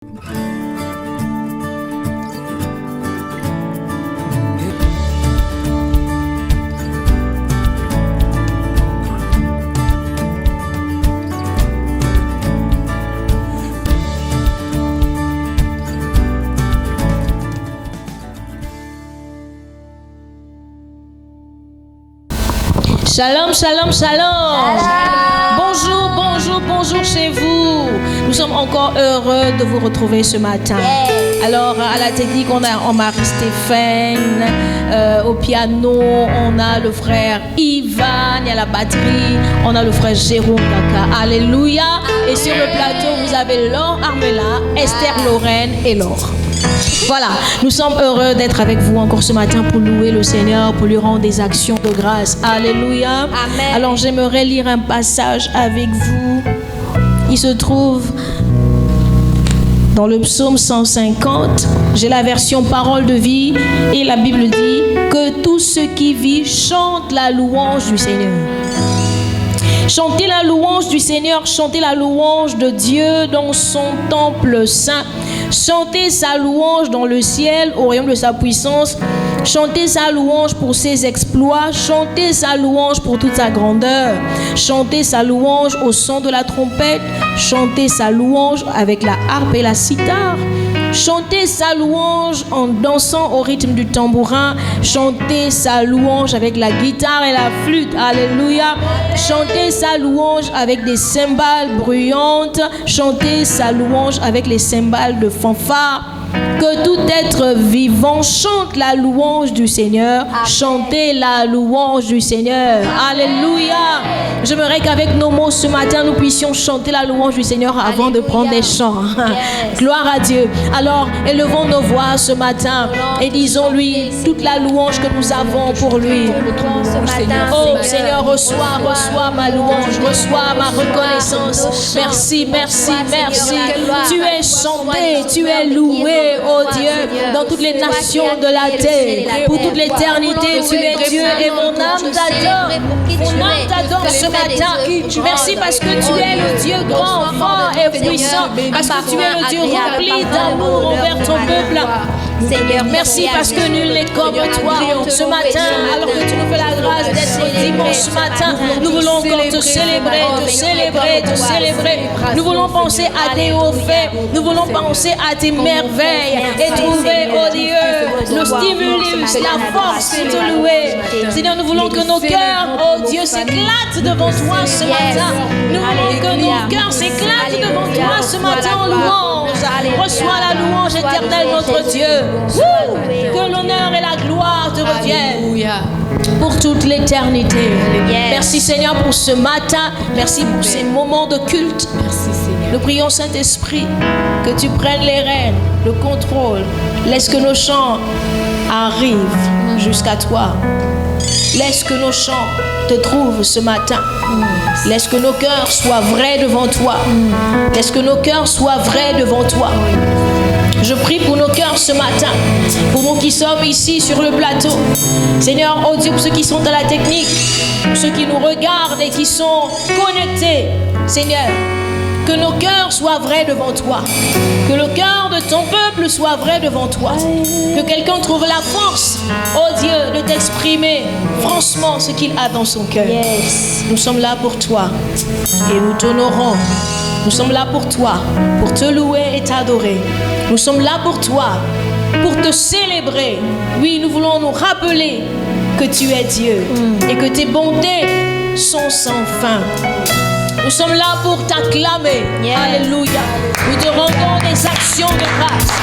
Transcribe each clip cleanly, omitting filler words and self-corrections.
Shalom, shalom, shalom. Bonjour, bonjour, bonjour chez vous. Nous sommes encore heureux de vous retrouver ce matin. Alors, à la technique, on a Marie-Stéphane. Au piano, on a le frère Ivan. Et à la batterie, on a le frère Jérôme Kaka. Alléluia. Et sur le plateau, vous avez Laure Armela, Esther Lorraine et Laure. Voilà, nous sommes heureux d'être avec vous encore ce matin pour louer le Seigneur, pour lui rendre des actions de grâce. Alléluia. Amen. Alors j'aimerais lire un passage avec vous. Il se trouve dans le psaume 150. J'ai la version parole de vie et la Bible dit que tout ce qui vit chante la louange du Seigneur. Chantez la louange du Seigneur, chantez la louange de Dieu dans son temple saint. Chantez sa louange dans le ciel, au royaume de sa puissance. Chantez sa louange pour ses exploits. Chantez sa louange pour toute sa grandeur. Chantez sa louange au son de la trompette. Chantez sa louange avec la harpe et la cithare. Chantez sa louange en dansant au rythme du tambourin. Chantez sa louange avec la guitare et la flûte. Alléluia. Chantez sa louange avec des cymbales bruyantes. Chantez sa louange avec les cymbales de fanfare. Que tout être vivant chante la louange du Seigneur. Chantez la louange du Seigneur. Alléluia. J'aimerais qu'avec nos mots ce matin, nous puissions chanter la louange du Seigneur avant de prendre des chants. Gloire à Dieu. Alors, élevons nos voix ce matin et disons-lui toute la louange que nous avons pour lui. Oh Seigneur, reçois ma louange, reçois ma reconnaissance. Merci, merci, merci. Tu es chanté, tu es loué. Oh Dieu, dans toutes les nations de la terre, pour toute l'éternité, tu es Dieu et mon âme t'adore. Mon âme t'adore ce matin. Merci parce que tu es le Dieu grand, fort et puissant, parce que tu es le Dieu rempli d'amour envers ton peuple. Seigneur, merci parce que nul n'est comme toi. Ce matin, alors que tu nous fais la grâce d'être dimanche ce matin, nous voulons encore te célébrer, te célébrer, te célébrer. Nous voulons penser à tes hauts faits, nous voulons penser à tes merveilles et trouver, oh Dieu, le stimulus, la force de te louer. Seigneur, nous voulons que nos cœurs, oh Dieu, s'éclatent devant toi ce matin. Nous voulons que nos cœurs s'éclatent devant toi ce matin en louange. Reçois la louange éternelle, notre Dieu. Que l'honneur et la gloire te reviennent pour toute l'éternité. Merci Seigneur pour ce matin. Merci pour ces moments de culte. Nous prions Saint-Esprit que tu prennes les rênes, le contrôle. Laisse que nos chants arrivent jusqu'à toi. Laisse que nos chants te trouvent ce matin. Laisse que nos cœurs soient vrais devant toi. Laisse que nos cœurs soient vrais devant toi. Je prie pour nos cœurs ce matin, pour nous qui sommes ici sur le plateau. Seigneur, oh Dieu, pour ceux qui sont à la technique, pour ceux qui nous regardent et qui sont connectés, Seigneur, que nos cœurs soient vrais devant toi. Que le cœur de ton peuple soit vrai devant toi. Que quelqu'un trouve la force, oh Dieu, de t'exprimer franchement ce qu'il a dans son cœur. Nous sommes là pour toi et nous t'honorons. Nous sommes là pour toi, pour te louer et t'adorer. Nous sommes là pour toi, pour te célébrer. Oui, nous voulons nous rappeler que tu es Dieu et que tes bontés sont sans fin. Nous sommes là pour t'acclamer. Alléluia. Nous te rendons des actions de grâce.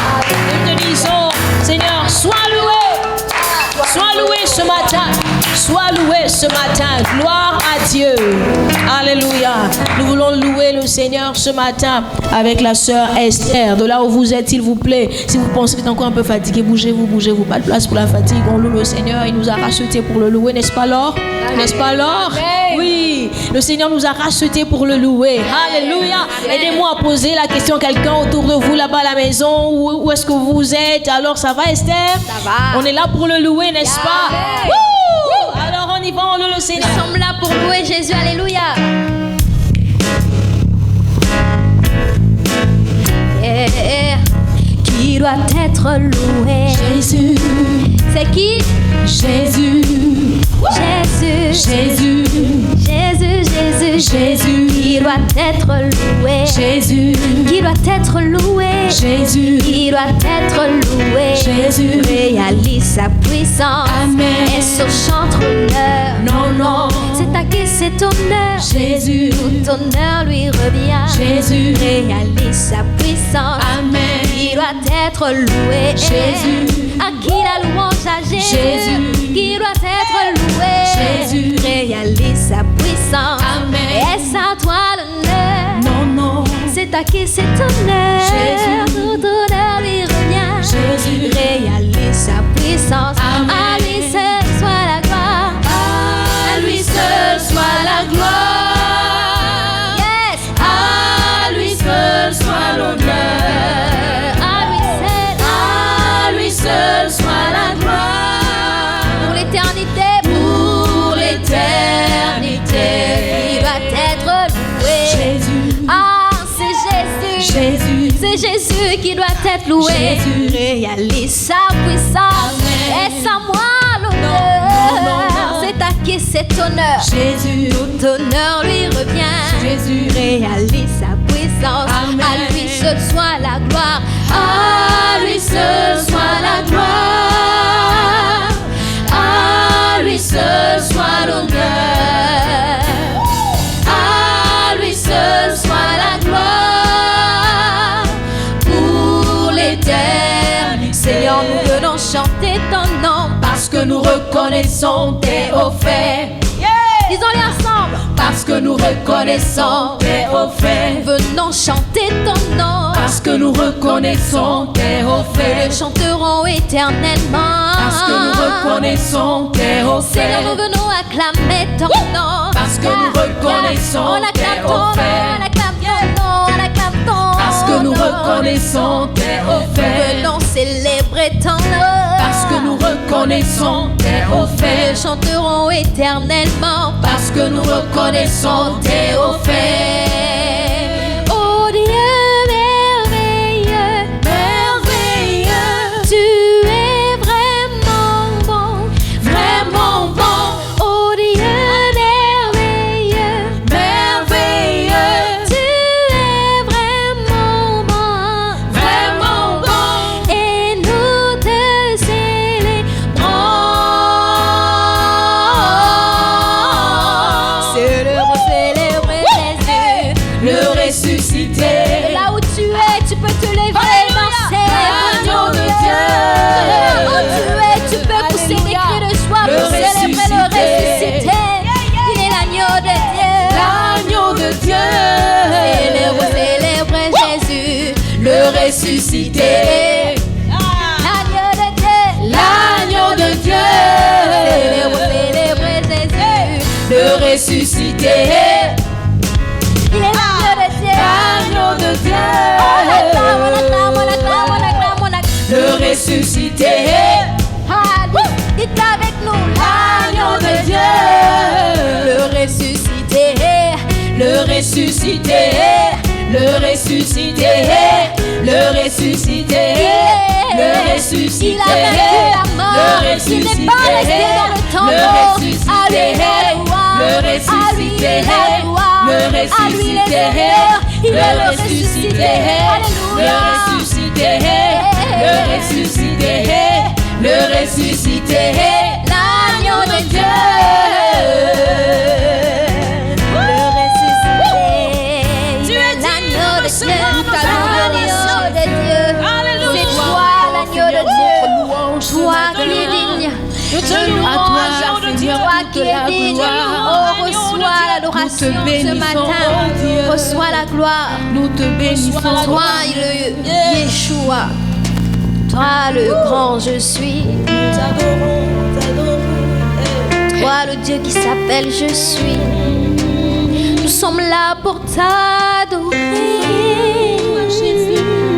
Nous te disons, Seigneur, sois loué. Sois loué ce matin. Sois loué ce matin. Gloire à Dieu. Alléluia. Nous voulons louer le Seigneur ce matin avec la sœur Esther. De là où vous êtes, s'il vous plaît. Si vous pensez que vous êtes encore un peu fatigué, bougez-vous, bougez-vous. Pas de place pour la fatigue. On loue le Seigneur. Il nous a rachetés pour le louer. N'est-ce pas, Laure? N'est-ce pas, Laure? Oui. Le Seigneur nous a rachetés pour le louer. Alléluia. Aidez-moi à poser la question à quelqu'un autour de vous là-bas à la maison. Où est-ce que vous êtes? Alors, ça va, Esther? Ça va. On est là pour le louer, n'est-ce pas? Alors, on y va, on loue le Seigneur. Nous sommes là pour louer Jésus. Alléluia. qui doit être loué. Jésus, c'est qui? Jésus, Jésus, Jésus, Jésus, Jésus, Jésus, qui doit être loué. Jésus, Qui doit être loué. Jésus, Qui doit être loué. Jésus, réalise sa puissance. Amen. Et son chante honneur. Non, non, C'est à qui cet honneur? Jésus, Tout honneur lui revient. Jésus, réalise sa puissance. Amen. Qui doit être loué. Jésus, à qui la louange à Jésus? Jésus, qui doit être loué. Jésus, réalise sa puissance. Amen. Est-ce à toi l'honneur? Non, non, C'est à qui cet honneur? Jésus. Tout honneur lui revient. Jésus, réalise sa puissance. Amen. À lui seul soit la gloire. à lui seul soit la gloire. Yes. À lui seul soit l'honneur. À lui seul soit la gloire. pour l'éternité. Pour l'éternité. Il doit être loué. Jésus, Ah, c'est Jésus. Jésus, C'est Jésus qui doit être loué. Jésus. Réalise sa puissance. Amen. Est-ce à moi Non, non, non. l'honneur? C'est à qui cet honneur? Jésus, Tout honneur lui revient. Jésus, Réalise sa puissance. Amen. À lui seul soit la gloire. à lui seul soit la gloire. À lui seul soit l'honneur. À lui seul soit la gloire. Pour l'éternité. Seigneur, nous venons chanter ton nom. Parce que nous reconnaissons tes hauts faits. Disons-les ensemble. Parce que nous reconnaissons tes hauts faits. Venons chanter ton nom. Parce que nous reconnaissons tes hauts Nous faits. le chanterons éternellement. Parce que nous reconnaissons tes hauts Seigneur, nous faits. venons acclamer ton nom. Parce que nous reconnaissons On acclame tes ton hauts nom, faits. on acclame ton nom, on acclame ton nom. Parce que nous reconnaissons tes hauts faits. Venons célébrer ton nom. Parce que nous reconnaissons tes hauts Nous le faits. chanterons éternellement. Parce que nous reconnaissons tes hauts faits. Oh Dieu merveilleux, Merveilleux, tu es vraiment bon. vraiment bon, Oh Dieu merveilleux, merveilleux, tu es vraiment bon. vraiment bon. Et nous te célébrons. Célébrer Jésus, Le ressuscité, là où tu es, tu peux te lever et danser. L'agneau de Dieu. Où tu es, tu peux pousser des cris de joie Le pour célébrer le ressuscité. ressuscité. Il est l'agneau de Dieu. l'agneau de Dieu. Célébrer Jésus, Le ressuscité, l'agneau de Dieu. l'agneau de Dieu. Célébrer Jésus, Le ressuscité, il est l'agneau de Dieu. l'agneau de Dieu. On acclame, on acclame, on acclame, on acclame, on acclame. Le ressuscité, Alléluia. Dites avec nous, l'agneau de Dieu. le ressuscité. Le ressuscité, le ressuscité, le ressuscité, le ressuscité, Il a vaincu la mort. le Il ressuscité, n'est pas resté dans le tombeau. le ressuscité, À lui la gloire. le À lui ressuscité, la gloire. le À lui les ressuscité, honneurs. Il le est le ressuscité, ressuscité. Alléluia. le ressuscité, le ressuscité, le ressuscité, l'agneau de Dieu. Le ressuscité. Tu Il es est digne l'agneau de de recevoir Dieu. notre L'agneau de Dieu. Alléluia. C'est toi l'agneau de Dieu. Toi qui es digne. Nous te louons, agneau de Dieu. Toi qui es digne. Oh, reçois l'adoration ce matin. Reçois la gloire. Nous te bénissons. Toi le Yeshua. Toi le grand je suis. Toi le Dieu qui s'appelle je suis. Nous sommes là pour t'adorer.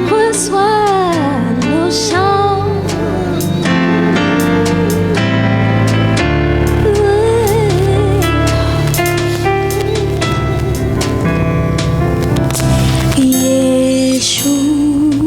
Reçois nos chants. Yeshua.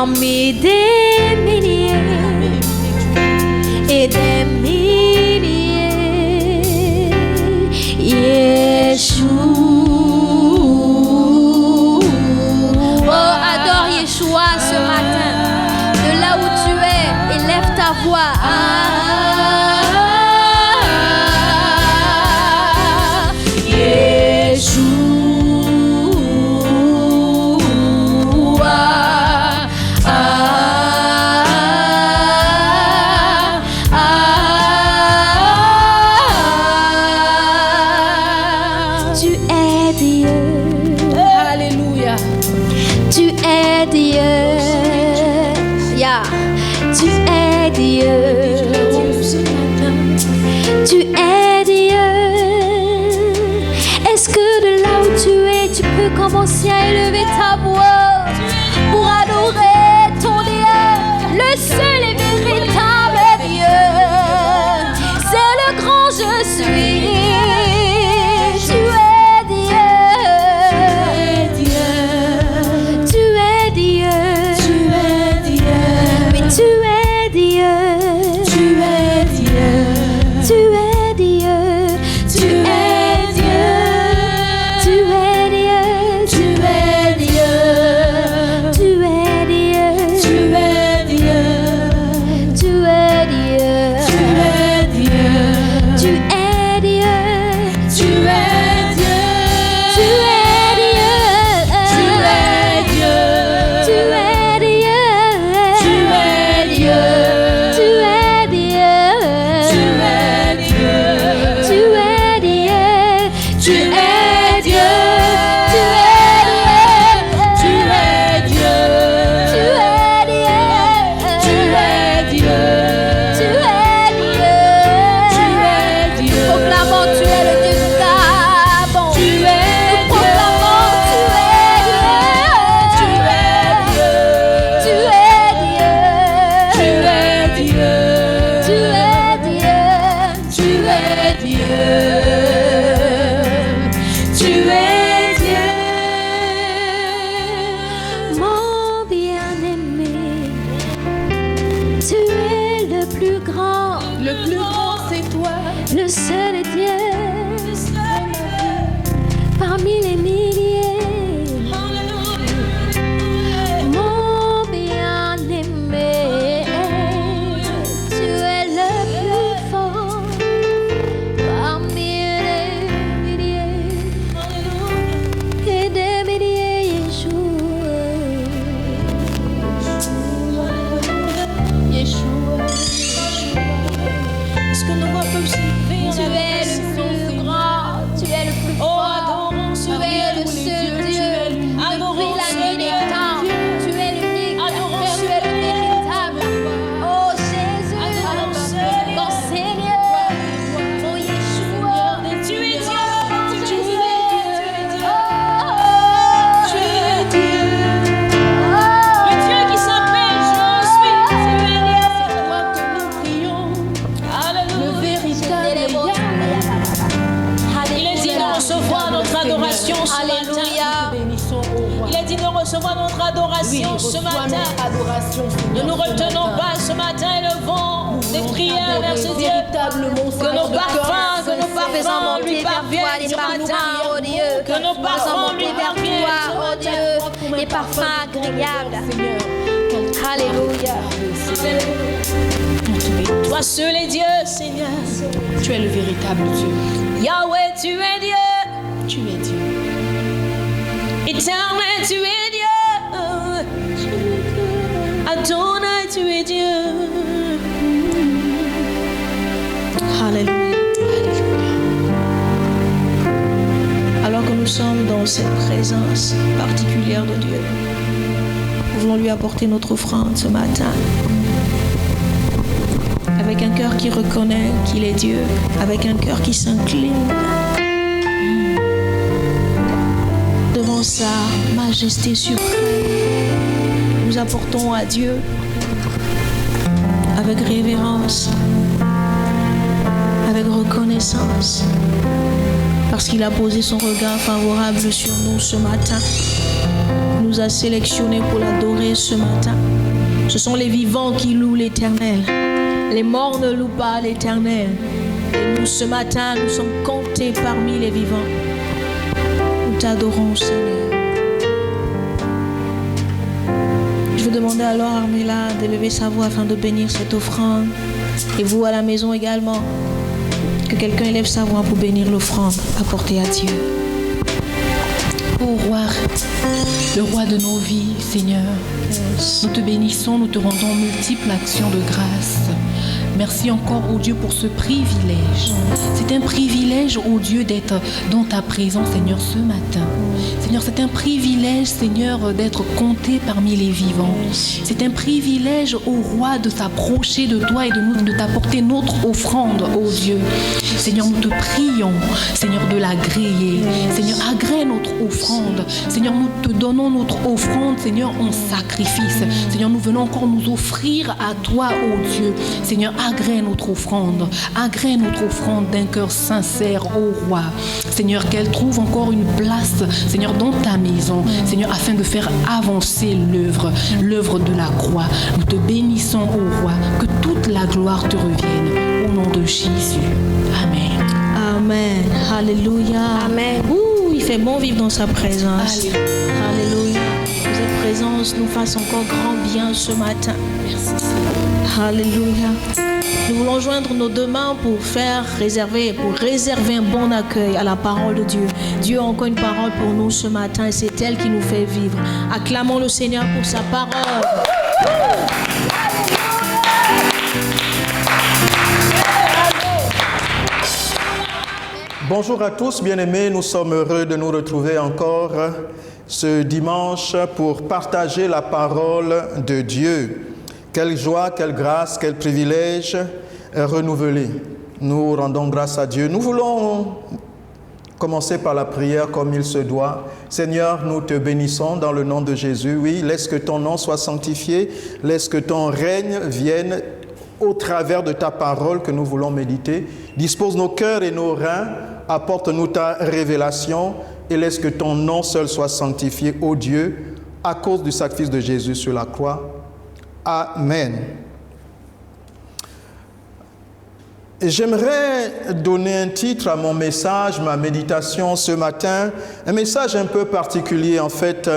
parmi des milliers et des milliers. Yeshua. Oh, adore Yeshua ce matin. De là où tu es, élève ta voix. Tu es Dieu. Est-ce que de là où tu es, tu peux commencer à élever ta voix pour adorer ton Dieu, le seul et véritable Dieu. C'est le grand je suis. Tu es Dieu. Tu es Dieu. Tu es Dieu. Mais tu es Dieu. Tu es Dieu. Tu es Dieu, tu es Dieu, tu es Dieu, tu es Dieu, tu es Dieu, tu es Dieu, tu es Dieu, tu es Dieu, tu es Dieu, tu es Dieu, tu es Dieu, tu es Dieu, tu es Dieu, tu es Dieu, tu es Dieu. Le seul est Dieu, parmi les milliers. Mon bien-aimé, tu es le plus fort, parmi les milliers et des milliers. Yeshua. Est-ce que nos voix peuvent s'élever? Tu es le plus grand, tu es le plus fort, tu es le seul Dieu, depuis la nuit des temps, tu es l'unique, tu es le véritable. Oh Jésus, mon Seigneur, mon Yeshua, Tu es Dieu, tu es Dieu, tu es Dieu. Le Dieu qui s'appelle Je suis, tu es Dieu. C'est toi que nous prions. Alléluia. Le véritable Il est dit de recevoir notre adoration ce matin. Il est dit de recevoir notre adoration ce matin. Ne nous retenons pas ce matin, élevons des prières vers ce Dieu. Que nos parfums lui parviennent ce matin. Que nos parfums lui parviennent ce matin. des parfums agréables. Alléluia. Toi seul est Dieu, Seigneur. Tu es le véritable Dieu. Yahweh, tu es Dieu. Tu es Dieu. Éternel, tu es Dieu. Adonai, tu es Dieu. Alléluia. Alors que nous sommes dans cette présence particulière de Dieu, nous voulons lui apporter notre offrande ce matin. Avec un cœur qui reconnaît qu'il est Dieu, avec un cœur qui s'incline devant sa majesté suprême. Nous apportons à Dieu avec révérence, avec reconnaissance, parce qu'il a posé son regard favorable sur nous ce matin. Il nous a sélectionnés pour l'adorer ce matin. Ce sont les vivants qui louent l'Éternel. Les morts ne louent pas l'Éternel. Et nous, ce matin, nous sommes comptés parmi les vivants. Nous t'adorons, Seigneur. Je veux demander alors à Armela d'élever sa voix afin de bénir cette offrande. Et vous à la maison également, que quelqu'un élève sa voix pour bénir l'offrande apportée à Dieu. Ô roi, le roi de nos vies, Seigneur, nous te bénissons, nous te rendons multiples actions de grâce. Merci encore, ô Dieu, pour ce privilège. C'est un privilège, ô Dieu, d'être dans ta présence, Seigneur, ce matin. Seigneur, c'est un privilège, Seigneur, d'être compté parmi les vivants. C'est un privilège, ô Roi, de s'approcher de toi et de t'apporter notre offrande, ô Dieu. Seigneur, nous te prions, Seigneur, de l'agréer. Seigneur, agrée notre offrande. Seigneur, nous te donnons notre offrande, Seigneur, en sacrifice. Seigneur, nous venons encore nous offrir à toi, ô Dieu. Seigneur, agrée notre offrande d'un cœur sincère, ô Roi. Seigneur, qu'elle trouve encore une place, Seigneur, dans ta maison, Seigneur, afin de faire avancer l'œuvre de la croix. Nous te bénissons, ô Roi, que toute la gloire te revienne, au nom de Jésus. Amen. Amen. Alléluia. Amen. Ouh, il fait bon vivre dans sa présence. Alléluia. Que cette présence nous fasse encore grand bien ce matin. Merci, Seigneur. Alléluia. Nous voulons joindre nos deux mains pour réserver un bon accueil à la parole de Dieu. Dieu a encore une parole pour nous ce matin et c'est elle qui nous fait vivre. Acclamons le Seigneur pour sa parole. Bonjour à tous, bien-aimés, nous sommes heureux de nous retrouver encore ce dimanche pour partager la parole de Dieu. Quelle joie, quelle grâce, quel privilège renouvelé. Nous rendons grâce à Dieu. Nous voulons commencer par la prière comme il se doit. Seigneur, nous te bénissons dans le nom de Jésus. Oui, laisse que ton nom soit sanctifié, laisse que ton règne vienne au travers de ta parole que nous voulons méditer. Dispose nos cœurs et nos reins, apporte-nous ta révélation et laisse que ton nom seul soit sanctifié, ô Dieu, à cause du sacrifice de Jésus sur la croix. Amen. J'aimerais donner un titre à mon message, ma méditation ce matin, un message un peu particulier en fait.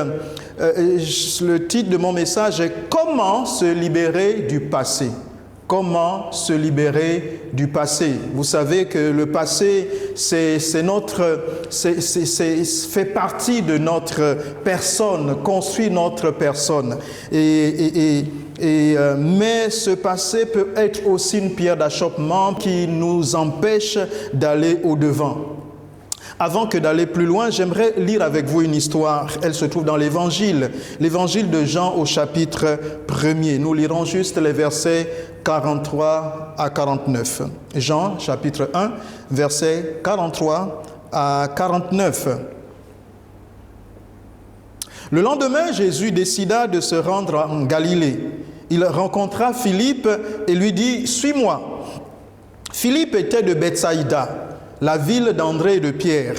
Le titre de mon message est « Comment se libérer du passé ?» Comment se libérer du passé? Vous savez que le passé, fait partie de notre personne, construit notre personne. Mais ce passé peut être aussi une pierre d'achoppement qui nous empêche d'aller au-devant. Avant que d'aller plus loin, j'aimerais lire avec vous une histoire. Elle se trouve dans l'Évangile de Jean au chapitre 1er. Nous lirons juste les versets 43 à 49. Jean, chapitre 1, versets 43 à 49. Le lendemain, Jésus décida de se rendre en Galilée. Il rencontra Philippe et lui dit « Suis-moi ». Philippe était de Bethsaïda, la ville d'André et de Pierre.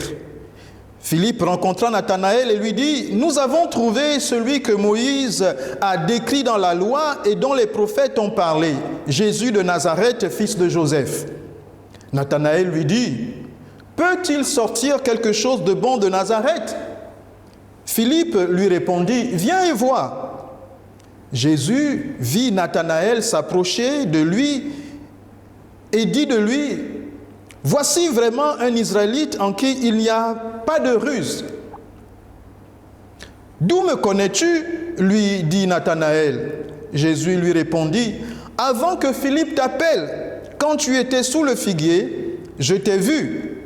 Philippe rencontra Nathanaël et lui dit « Nous avons trouvé celui que Moïse a décrit dans la loi et dont les prophètes ont parlé, Jésus de Nazareth, fils de Joseph. » Nathanaël lui dit « Peut-il sortir quelque chose de bon de Nazareth ?» Philippe lui répondit « Viens et vois. » Jésus vit Nathanaël s'approcher de lui et dit de lui « Voici vraiment un Israélite en qui il n'y a pas de ruse. »« D'où me connais-tu » lui dit Nathanaël. Jésus lui répondit « Avant que Philippe t'appelle, quand tu étais sous le figuier, je t'ai vu. »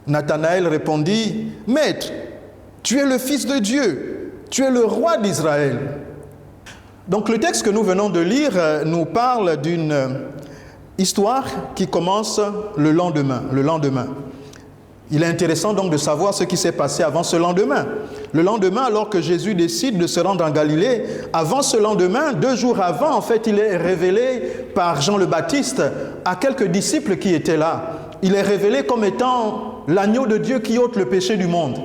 Nathanaël répondit « Maître, tu es le Fils de Dieu, tu es le roi d'Israël. » Donc le texte que nous venons de lire nous parle d'une histoire qui commence le lendemain. Il est intéressant donc de savoir ce qui s'est passé avant ce lendemain. Le lendemain, alors que Jésus décide de se rendre en Galilée, avant ce lendemain, 2 jours avant, en fait, il est révélé par Jean le Baptiste à quelques disciples qui étaient là. Il est révélé comme étant l'agneau de Dieu qui ôte le péché du monde.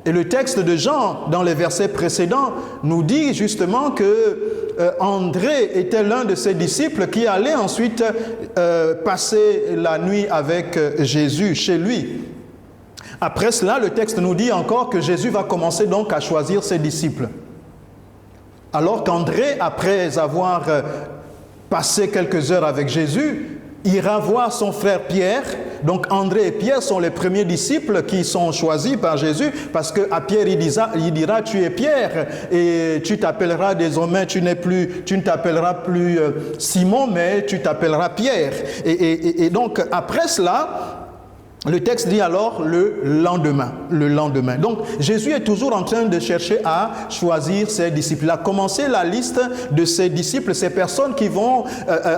Et le texte de Jean, dans les versets précédents, nous dit justement que André était l'un de ses disciples qui allait ensuite passer la nuit avec Jésus chez lui. Après cela, le texte nous dit encore que Jésus va commencer donc à choisir ses disciples. Alors qu'André, après avoir passé quelques heures avec Jésus, ira voir son frère Pierre. Donc André et Pierre sont les premiers disciples qui sont choisis par Jésus, parce qu'à Pierre il dira tu es Pierre et tu t'appelleras désormais, tu ne t'appelleras plus Simon, mais tu t'appelleras Pierre. Et donc après cela, le texte dit alors le lendemain. Donc Jésus est toujours en train de chercher à choisir ses disciples. Il a commencé la liste de ses disciples, ces personnes qui vont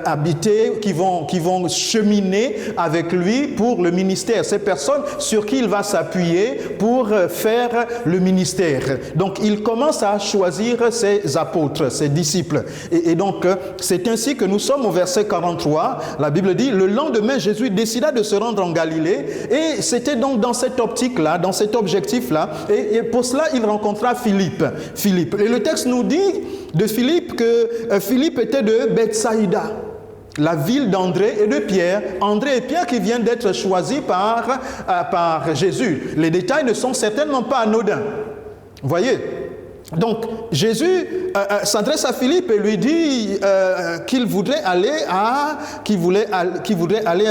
habiter, qui vont cheminer avec lui pour le ministère. Ces personnes sur qui il va s'appuyer pour faire le ministère. Donc il commence à choisir ses apôtres, ses disciples. Et donc c'est ainsi que nous sommes au verset 43. La Bible dit, le lendemain Jésus décida de se rendre en Galilée. Et c'était donc dans cette optique-là, dans cet objectif-là, et pour cela, il rencontra Philippe. Et le texte nous dit de Philippe que Philippe était de Bethsaïda, la ville d'André et de Pierre. André et Pierre qui viennent d'être choisis par Jésus. Les détails ne sont certainement pas anodins. Vous voyez ? Donc Jésus s'adresse à Philippe et lui dit qu'il voudrait aller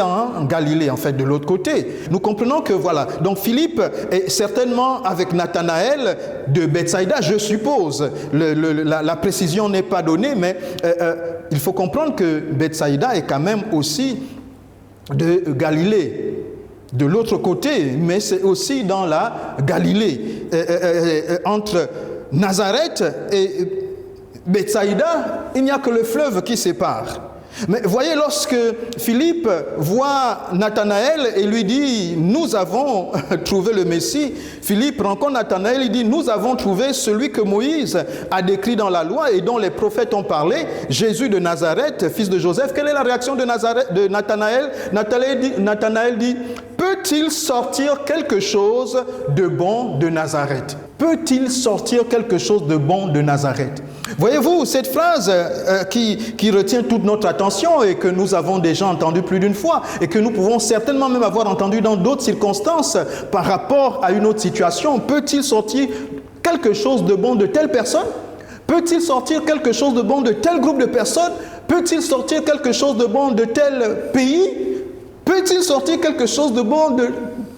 en Galilée, en fait, de l'autre côté. Nous comprenons que voilà, donc Philippe est certainement avec Nathanaël de Bethsaïda, je suppose. La précision n'est pas donnée, mais il faut comprendre que Bethsaïda est quand même aussi de Galilée. De l'autre côté, mais c'est aussi dans la Galilée, entre Nazareth et Bethsaïda, il n'y a que le fleuve qui sépare. Mais voyez, lorsque Philippe voit Nathanaël et lui dit « Nous avons trouvé le Messie », Philippe rencontre Nathanaël et dit « Nous avons trouvé celui que Moïse a décrit dans la loi et dont les prophètes ont parlé, Jésus de Nazareth, fils de Joseph. » Quelle est la réaction de Nathanaël ? Nathanaël dit « Peut-il sortir quelque chose de bon de Nazareth ?» Peut-il sortir quelque chose de bon de Nazareth? Voyez-vous, cette phrase qui retient toute notre attention et que nous avons déjà entendue plus d'une fois et que nous pouvons certainement même avoir entendu dans d'autres circonstances par rapport à une autre situation, peut-il sortir quelque chose de bon de telle personne? Peut-il sortir quelque chose de bon de tel groupe de personnes? Peut-il sortir quelque chose de bon de tel pays? Peut-il sortir quelque chose de bon de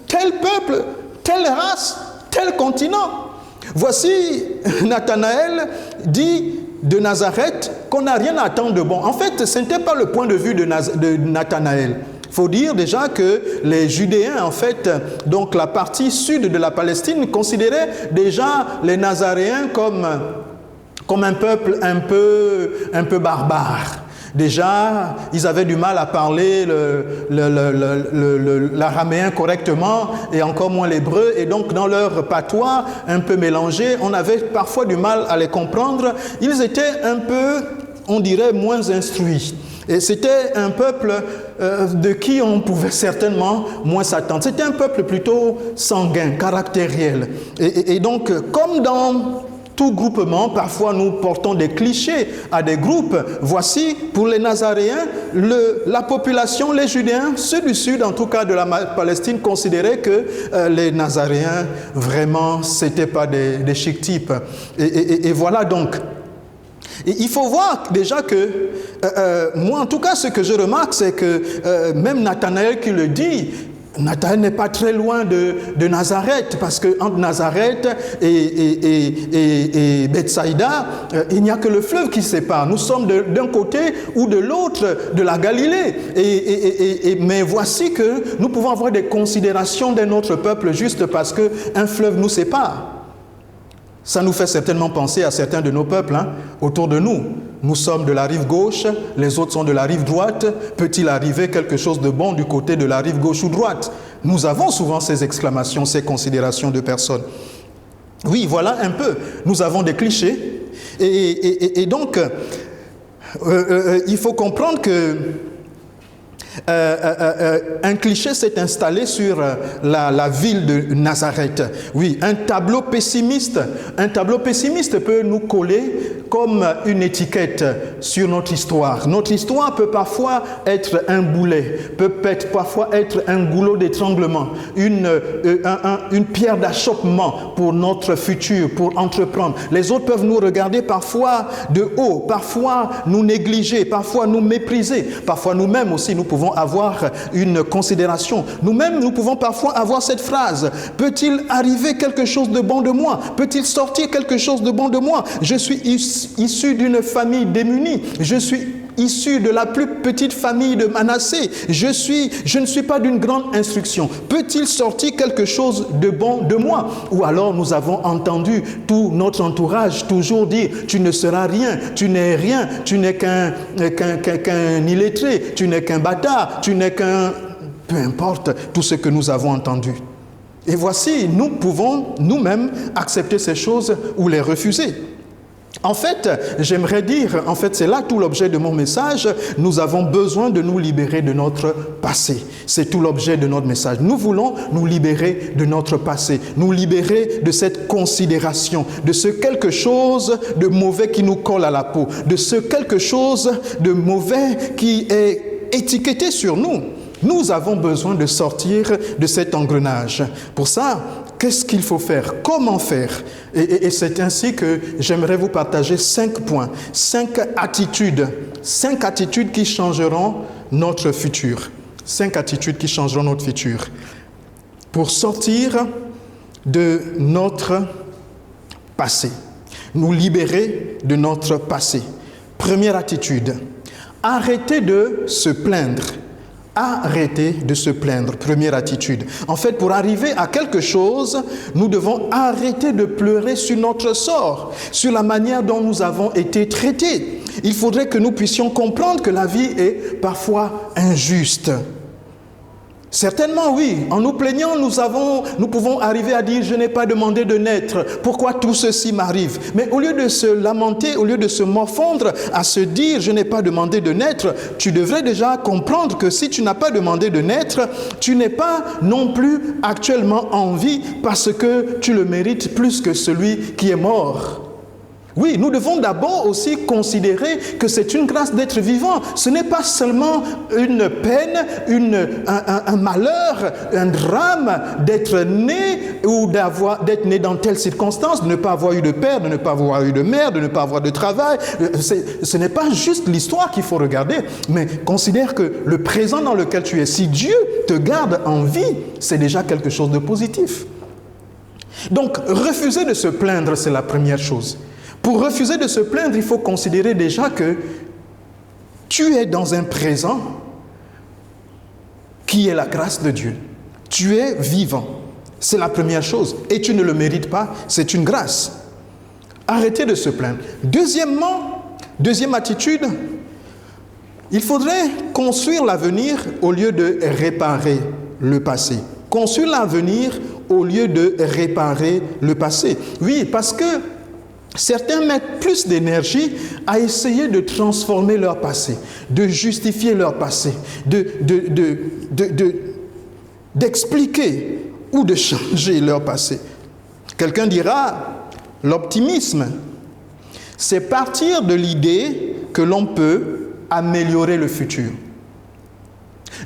tel peuple, telle race, tel continent? Voici, Nathanaël dit de Nazareth qu'on n'a rien à attendre de bon. En fait, ce n'était pas le point de vue de Nathanaël. Il faut dire déjà que les Judéens, en fait, donc la partie sud de la Palestine, considéraient déjà les Nazaréens comme un peuple un peu barbare. Déjà, ils avaient du mal à parler l'araméen correctement et encore moins l'hébreu. Et donc, dans leur patois un peu mélangé, on avait parfois du mal à les comprendre. Ils étaient un peu, on dirait, moins instruits. Et c'était un peuple de qui on pouvait certainement moins s'attendre. C'était un peuple plutôt sanguin, caractériel. Et donc, comme dans tout groupement, parfois nous portons des clichés à des groupes. Voici, pour les Nazaréens, la population, les Judéens, ceux du sud, en tout cas de la Palestine, considéraient que les Nazaréens, vraiment, c'était pas des chic types. Et voilà donc. Et il faut voir déjà que, moi en tout cas, ce que je remarque, c'est que même Nathanaël qui le dit, Nathanaël n'est pas très loin de Nazareth, parce que entre Nazareth et Bethsaïda, il n'y a que le fleuve qui sépare. Nous sommes d'un côté ou de l'autre de la Galilée. Mais voici que nous pouvons avoir des considérations d'un autre peuple juste parce qu'un fleuve nous sépare. Ça nous fait certainement penser à certains de nos peuples autour de nous. Nous sommes de la rive gauche, les autres sont de la rive droite. Peut-il arriver quelque chose de bon du côté de la rive gauche ou droite? Nous avons souvent ces exclamations, ces considérations de personnes. Oui, voilà un peu. Nous avons des clichés. Et donc, il faut comprendre que Un cliché s'est installé sur la ville de Nazareth. Oui, un tableau pessimiste peut nous coller comme une étiquette sur notre histoire. Notre histoire peut parfois être un boulet, peut parfois être un goulot d'étranglement, une pierre d'achoppement pour notre futur, pour entreprendre. Les autres peuvent nous regarder parfois de haut, parfois nous négliger, parfois nous mépriser, parfois nous-mêmes aussi nous pouvons avoir une considération. Nous-mêmes, nous pouvons parfois avoir cette phrase: peut-il arriver quelque chose de bon de moi? Peut-il sortir quelque chose de bon de moi? Je suis issu d'une famille démunie. Je suis issu de la plus petite famille de Manassé. Je ne suis pas d'une grande instruction. Peut-il sortir quelque chose de bon de moi? Ou alors nous avons entendu tout notre entourage toujours dire: tu ne seras rien, tu n'es rien, tu n'es qu'un illettré, tu n'es qu'un bâtard, tu n'es qu'un... Peu importe tout ce que nous avons entendu. Et voici, nous pouvons nous-mêmes accepter ces choses ou les refuser. En fait, j'aimerais dire, c'est là tout l'objet de mon message, nous avons besoin de nous libérer de notre passé. C'est tout l'objet de notre message. Nous voulons nous libérer de notre passé, nous libérer de cette considération, de ce quelque chose de mauvais qui nous colle à la peau, de ce quelque chose de mauvais qui est étiqueté sur nous. Nous avons besoin de sortir de cet engrenage. Pour ça, qu'est-ce qu'il faut faire? Comment faire? Et c'est ainsi que j'aimerais vous partager 5 points, 5 attitudes qui changeront notre futur. 5 attitudes qui changeront notre futur. Pour sortir de notre passé, nous libérer de notre passé. Première attitude, arrêtez de se plaindre. Arrêtez de se plaindre, première attitude. En fait, pour arriver à quelque chose, nous devons arrêter de pleurer sur notre sort, sur la manière dont nous avons été traités. Il faudrait que nous puissions comprendre que la vie est parfois injuste. Certainement oui, en nous plaignant, nous pouvons arriver à dire: je n'ai pas demandé de naître, pourquoi tout ceci m'arrive? Mais au lieu de se lamenter, au lieu de se morfondre à se dire: je n'ai pas demandé de naître, tu devrais déjà comprendre que si tu n'as pas demandé de naître, tu n'es pas non plus actuellement en vie parce que tu le mérites plus que celui qui est mort. Oui, nous devons d'abord aussi considérer que c'est une grâce d'être vivant. Ce n'est pas seulement une peine, un malheur, un drame d'être né ou d'être né dans telle circonstance, de ne pas avoir eu de père, de ne pas avoir eu de mère, de ne pas avoir de travail. Ce n'est pas juste l'histoire qu'il faut regarder, mais considère que le présent dans lequel tu es, si Dieu te garde en vie, c'est déjà quelque chose de positif. Donc, refuser de se plaindre, c'est la première chose. Pour refuser de se plaindre, il faut considérer déjà que tu es dans un présent qui est la grâce de Dieu. Tu es vivant. C'est la première chose. Et tu ne le mérites pas, c'est une grâce. Arrêtez de se plaindre. Deuxième attitude, il faudrait construire l'avenir au lieu de réparer le passé. Construire l'avenir au lieu de réparer le passé. Oui, parce que certains mettent plus d'énergie à essayer de transformer leur passé, de justifier leur passé, d'expliquer ou de changer leur passé. Quelqu'un dira, l'optimisme, c'est partir de l'idée que l'on peut améliorer le futur.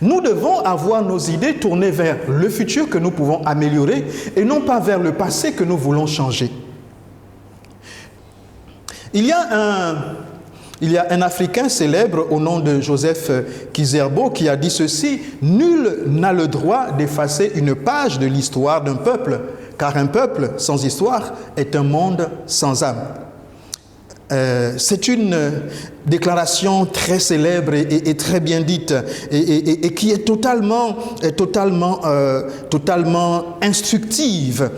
Nous devons avoir nos idées tournées vers le futur que nous pouvons améliorer et non pas vers le passé que nous voulons changer. Il y a un Africain célèbre au nom de Joseph Kizerbo qui a dit ceci: « Nul n'a le droit d'effacer une page de l'histoire d'un peuple, car un peuple sans histoire est un monde sans âme. » C'est une déclaration très célèbre et très bien dite et qui est totalement instructive.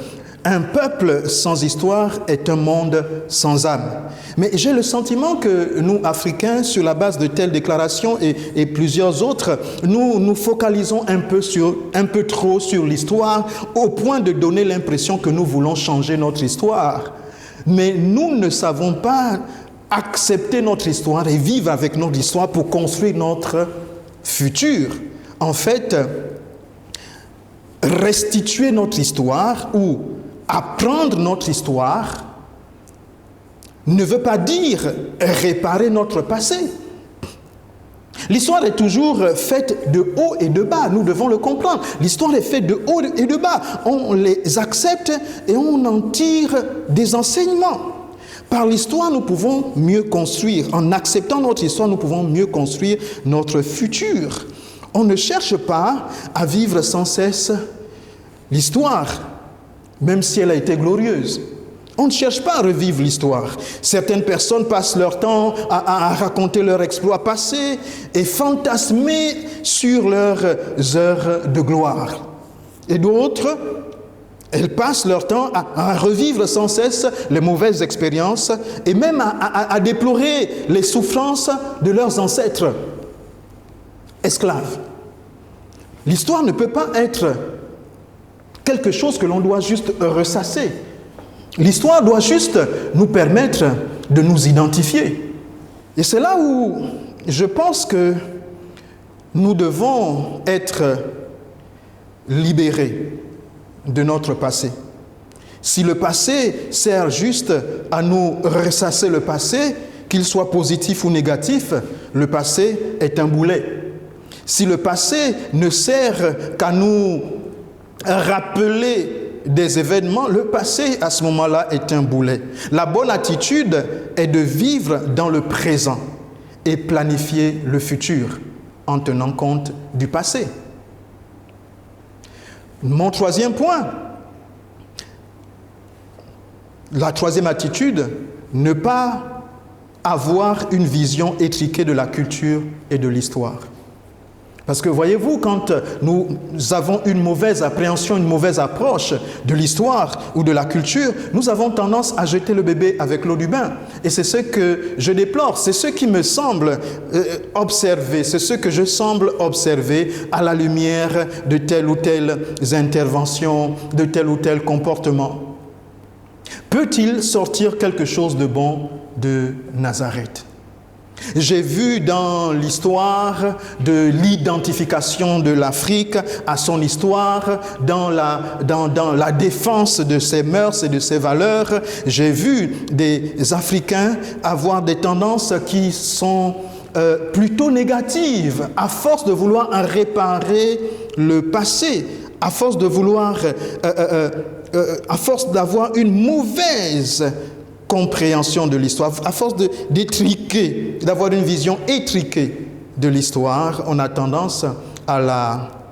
Un peuple sans histoire est un monde sans âme. Mais j'ai le sentiment que nous, Africains, sur la base de telles déclarations et plusieurs autres, nous nous focalisons un peu trop sur l'histoire au point de donner l'impression que nous voulons changer notre histoire. Mais nous ne savons pas accepter notre histoire et vivre avec notre histoire pour construire notre futur. En fait, restituer notre histoire ou apprendre notre histoire ne veut pas dire réparer notre passé. L'histoire est toujours faite de haut et de bas, nous devons le comprendre. L'histoire est faite de haut et de bas. On les accepte et on en tire des enseignements. Par l'histoire, nous pouvons mieux construire. En acceptant notre histoire, nous pouvons mieux construire notre futur. On ne cherche pas à vivre sans cesse l'histoire, même si elle a été glorieuse. On ne cherche pas à revivre l'histoire. Certaines personnes passent leur temps à raconter leurs exploits passés et fantasmer sur leurs heures de gloire. Et d'autres, elles passent leur temps à revivre sans cesse les mauvaises expériences et même à déplorer les souffrances de leurs ancêtres esclaves. L'histoire ne peut pas être quelque chose que l'on doit juste ressasser. L'histoire doit juste nous permettre de nous identifier. Et c'est là où je pense que nous devons être libérés de notre passé. Si le passé sert juste à nous ressasser le passé, qu'il soit positif ou négatif, le passé est un boulet. Si le passé ne sert qu'à nous rappeler des événements, le passé à ce moment-là est un boulet. La bonne attitude est de vivre dans le présent et planifier le futur en tenant compte du passé. Mon troisième point, la troisième attitude, ne pas avoir une vision étriquée de la culture et de l'histoire. Parce que voyez-vous, quand nous avons une mauvaise appréhension, une mauvaise approche de l'histoire ou de la culture, nous avons tendance à jeter le bébé avec l'eau du bain. Et c'est ce que je déplore, c'est ce qui me semble observer, c'est ce que je semble observer à la lumière de telle ou telle intervention, de tel ou tel comportement. Peut-il sortir quelque chose de bon de Nazareth ? J'ai vu dans l'histoire de l'identification de l'Afrique à son histoire, dans la défense de ses mœurs et de ses valeurs, j'ai vu des Africains avoir des tendances qui sont plutôt négatives, à force de vouloir en réparer le passé, à force de vouloir, à force d'avoir une mauvaise compréhension de l'histoire, à force d'étriquer, d'avoir une vision étriquée de l'histoire, on a tendance à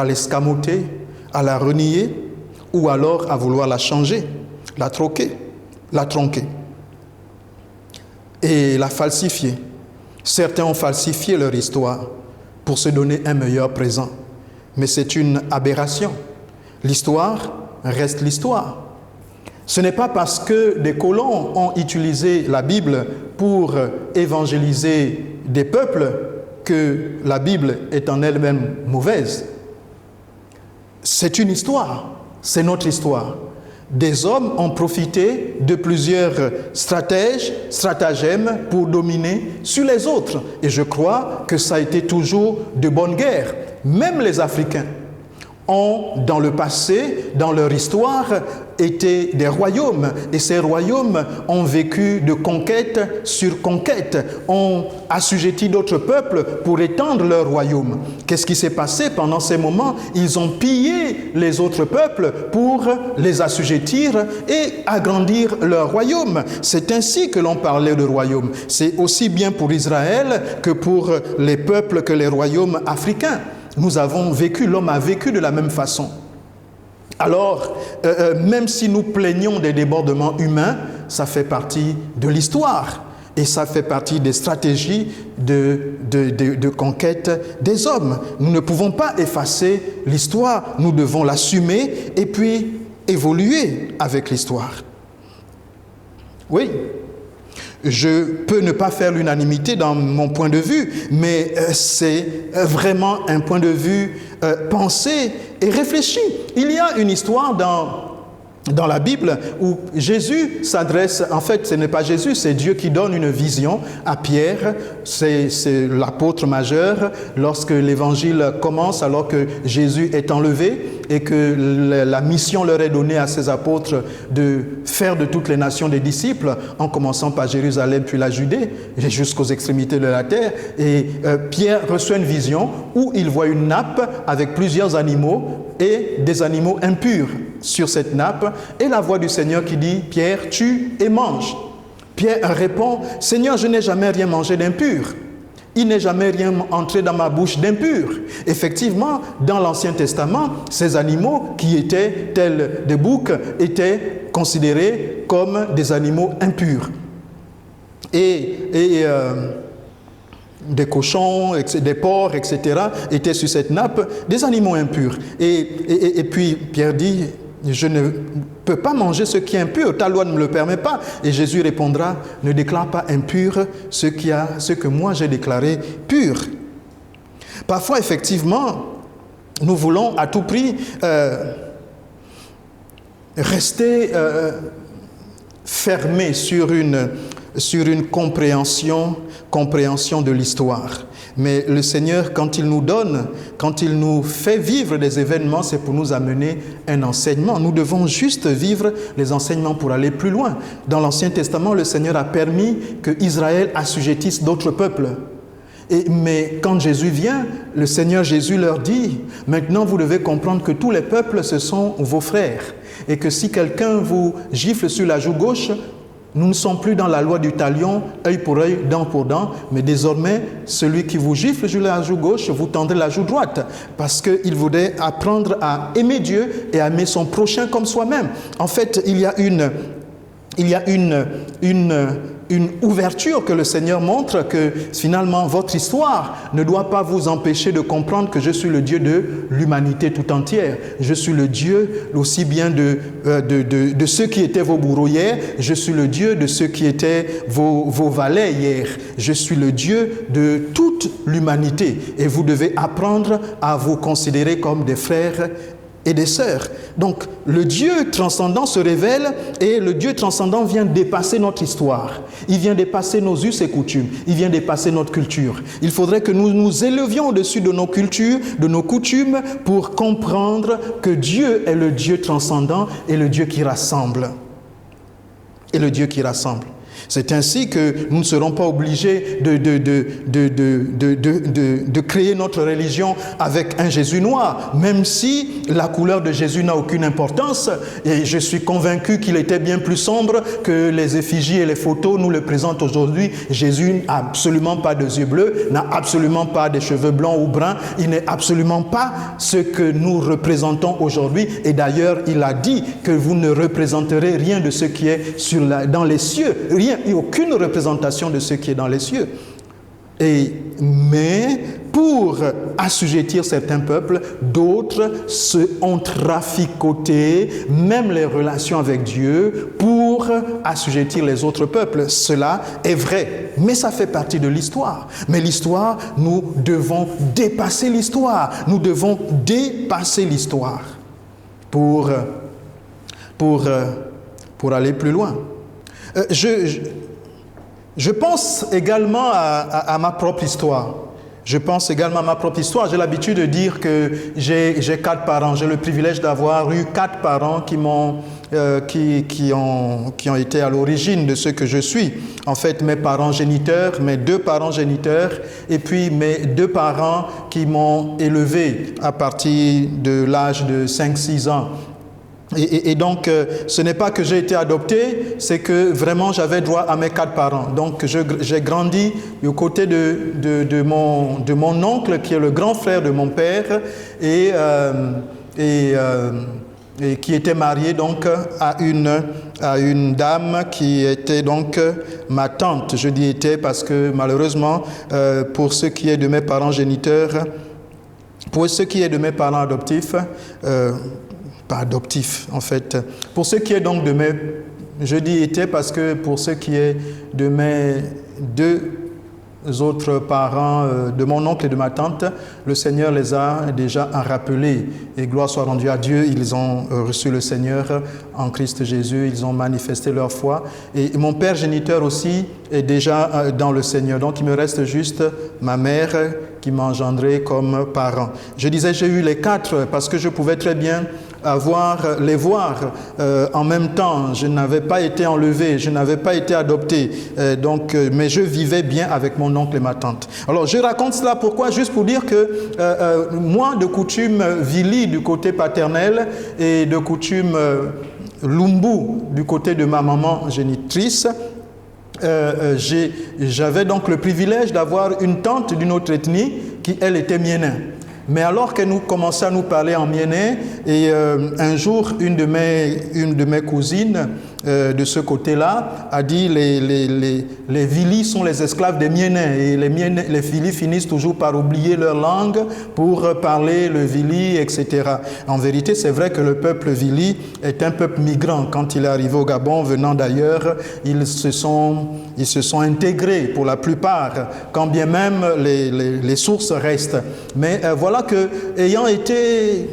l'escamoter, à la renier, ou alors à vouloir la changer, la troquer, la tronquer et la falsifier. Certains ont falsifié leur histoire pour se donner un meilleur présent, mais c'est une aberration. L'histoire reste l'histoire. Ce n'est pas parce que des colons ont utilisé la Bible pour évangéliser des peuples que la Bible est en elle-même mauvaise. C'est une histoire, c'est notre histoire. Des hommes ont profité de plusieurs stratagèmes pour dominer sur les autres. Et je crois que ça a été toujours de bonne guerre. Même les Africains ont, dans le passé, dans leur histoire, été des royaumes. Et ces royaumes ont vécu de conquête sur conquête, ont assujetti d'autres peuples pour étendre leur royaume. Qu'est-ce qui s'est passé pendant ces moments? Ils ont pillé les autres peuples pour les assujettir et agrandir leur royaume. C'est ainsi que l'on parlait de royaume. C'est aussi bien pour Israël que pour les peuples, que les royaumes africains. Nous avons vécu, l'homme a vécu de la même façon. Alors, même si nous plaignons des débordements humains, ça fait partie de l'histoire et ça fait partie des stratégies de conquête des hommes. Nous ne pouvons pas effacer l'histoire, nous devons l'assumer et puis évoluer avec l'histoire. Oui. Je peux ne pas faire l'unanimité dans mon point de vue, mais c'est vraiment un point de vue pensé et réfléchi. Il y a une histoire dans dans la Bible où Jésus s'adresse, en fait ce n'est pas Jésus, c'est Dieu qui donne une vision à Pierre, c'est l'apôtre majeur, lorsque l'évangile commence, alors que Jésus est enlevé et que la mission leur est donnée à ces apôtres de faire de toutes les nations des disciples, en commençant par Jérusalem puis la Judée, jusqu'aux extrémités de la terre. Et Pierre reçoit une vision où il voit une nappe avec plusieurs animaux et des animaux impurs sur cette nappe, et la voix du Seigneur qui dit « Pierre, tue et mange ». Pierre répond « Seigneur, je n'ai jamais rien mangé d'impur. Il n'est jamais rien entré dans ma bouche d'impur. » Effectivement, dans l'Ancien Testament, ces animaux qui étaient tels des boucs étaient considérés comme des animaux impurs. Des cochons, des porcs, etc. étaient sur cette nappe, des animaux impurs. Et puis Pierre dit, je ne peux pas manger ce qui est impur, ta loi ne me le permet pas. Et Jésus répondra, ne déclare pas impur ce que moi j'ai déclaré pur. Parfois, effectivement, nous voulons à tout prix rester fermés sur une compréhension de l'histoire. Mais le Seigneur, quand il nous donne, quand il nous fait vivre des événements, c'est pour nous amener un enseignement. Nous devons juste vivre les enseignements pour aller plus loin. Dans l'Ancien Testament, le Seigneur a permis que Israël assujettisse d'autres peuples. Mais quand Jésus vient, le Seigneur Jésus leur dit, maintenant vous devez comprendre que tous les peuples, ce sont vos frères. Et que si quelqu'un vous gifle sur la joue gauche, nous ne sommes plus dans la loi du talion, œil pour œil, dent pour dent, mais désormais, celui qui vous gifle sur la joue gauche, vous tendrez la joue droite, parce qu'il voudrait apprendre à aimer Dieu et à aimer son prochain comme soi-même. En fait, il y a une ouverture que le Seigneur montre, que finalement votre histoire ne doit pas vous empêcher de comprendre que je suis le Dieu de l'humanité tout entière. Je suis le Dieu aussi bien de ceux qui étaient vos bourreaux hier, je suis le Dieu de ceux qui étaient vos valets hier. Je suis le Dieu de toute l'humanité et vous devez apprendre à vous considérer comme des frères et des sœurs. Donc, le Dieu transcendant se révèle et le Dieu transcendant vient dépasser notre histoire. Il vient dépasser nos us et coutumes. Il vient dépasser notre culture. Il faudrait que nous nous élevions au-dessus de nos cultures, de nos coutumes, pour comprendre que Dieu est le Dieu transcendant et le Dieu qui rassemble. Et le Dieu qui rassemble. C'est ainsi que nous ne serons pas obligés de créer notre religion avec un Jésus noir, même si la couleur de Jésus n'a aucune importance. Et je suis convaincu qu'il était bien plus sombre que les effigies et les photos nous le présentent aujourd'hui. Jésus n'a absolument pas de yeux bleus, n'a absolument pas de cheveux blancs ou bruns. Il n'est absolument pas ce que nous représentons aujourd'hui. Et d'ailleurs, il a dit que vous ne représenterez rien de ce qui est dans les cieux. Rien. Il n'y a aucune représentation de ce qui est dans les cieux. Mais pour assujettir certains peuples, d'autres se ont traficoté même les relations avec Dieu pour assujettir les autres peuples. Cela est vrai, mais ça fait partie de l'histoire. Mais l'histoire, nous devons dépasser l'histoire. Nous devons dépasser l'histoire pour aller plus loin. Je pense également à ma propre histoire. J'ai l'habitude de dire que j'ai 4 parents. J'ai le privilège d'avoir eu 4 parents qui ont été à l'origine de ce que je suis. En fait, mes 2 parents géniteurs, et puis mes 2 parents qui m'ont élevé à partir de l'âge de 5-6 ans. Et donc, ce n'est pas que j'ai été adopté, c'est que vraiment j'avais droit à mes 4 parents. Donc, j'ai grandi aux côtés de mon oncle, qui est le grand frère de mon père, et qui était marié donc à une dame qui était donc ma tante. Je dis était parce que malheureusement, pour ce qui est de mes parents géniteurs, pour ce qui est de mes parents adoptifs, pas adoptif en fait. Pour ce qui est donc de mes... Je dis était parce que pour ce qui est de mes 2 autres parents de mon oncle et de ma tante, le Seigneur les a déjà rappelés. Et gloire soit rendue à Dieu, ils ont reçu le Seigneur en Christ Jésus, ils ont manifesté leur foi. Et mon père géniteur aussi est déjà dans le Seigneur. Donc il me reste juste ma mère qui m'a engendré comme parent. Je disais, j'ai eu les 4 parce que je pouvais très bien les voir en même temps. Je n'avais pas été enlevé, je n'avais pas été adopté, mais je vivais bien avec mon oncle et ma tante. Alors je raconte cela pourquoi? Juste pour dire que moi, de coutume Vili du côté paternel et de coutume Lumbu du côté de ma maman génitrice, j'avais donc le privilège d'avoir une tante d'une autre ethnie qui, elle, était miénin. Mais alors qu'elle nous commençait à nous parler en miénin, et un jour, une de mes cousines de ce côté-là a dit les Vilis sont les esclaves des miénins, et les Vilis finissent toujours par oublier leur langue pour parler le Vili, etc. En vérité, c'est vrai que le peuple Vili est un peuple migrant. Quand il est arrivé au Gabon, venant d'ailleurs, ils se sont intégrés pour la plupart, quand bien même les sources restent. Mais voilà que, ayant été